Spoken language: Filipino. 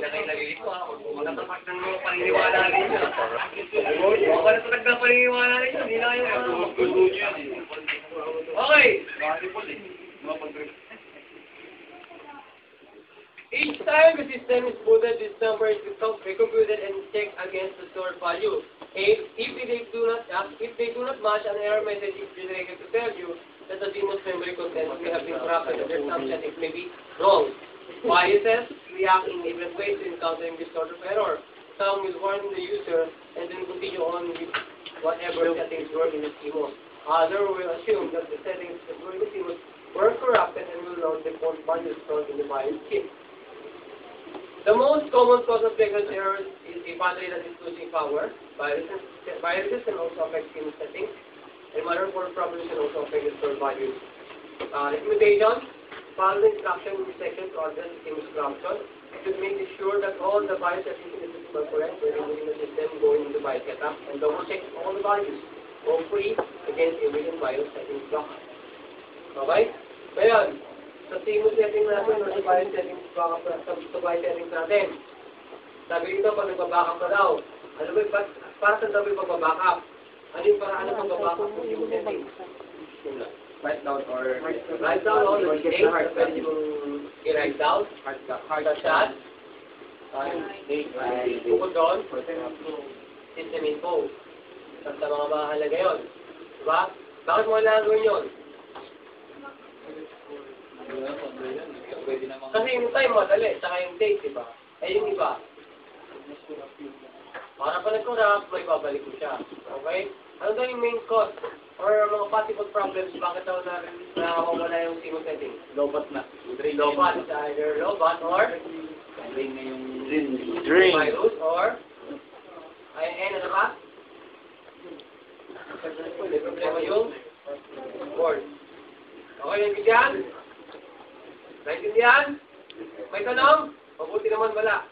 Nakailalili ko ha. Natapak ng mga paniniwala ninyo. Baka na ito nagkapaniniwala ninyo. Hindi na kayo okay. Each time the system is booted, this number is recomputed and checked against the stored value. If they do not match, an error message is generated to tell you that the DMOS memory contents may have been corrupted and their some settings may be wrong. Biases react in different ways to encountering this sort of error. Some will warn the user and then continue on with whatever settings were in the DMOS. Others will assume that the settings that were in the DMOS were corrupted and will load the default values stored in the BIOS chip. The most common cause of Vegas errors is a battery that is losing power. Viruses can also affect DMOS settings, and motherboard problems can also affect the stored values. Recommendation: follow the instruction in the section to address the DMOS corruption. You should make sure that all the BIOS settings in the system are correct when removing the system going into the BIOS setup, and double check all the values, hopefully against a written BIOS settings block. Okay? Ngayon, sa DMOS settings natin, o sa BIOS settings natin, sabi dito, pag nagbabackup ka daw, ano ba, para saan daw yung pagbabackup? Ano yung paraan ng pagbabackup ng DMOS settings? Write down all the mistakes, pwede yung i-write down, hard chat, bukod doon, system info. Sa mga mahalaga yun. Diba? Bakit mo kailangan gawin yun? Kasi yung time madali, saka yung date, diba? Eh yung iba. Para pa nag-corrupt, may babalik ko siya. Okay? Ano daw yung main cause? Or mga possible problems, bakit daw nawawala yung DMOS setting? Lobat na. Lobat. It's either lobat or Drain na yung virus or ano ba? May problema yung board. Okay, naintindihan? Naintindihan? May tanong? Mabuti naman wala.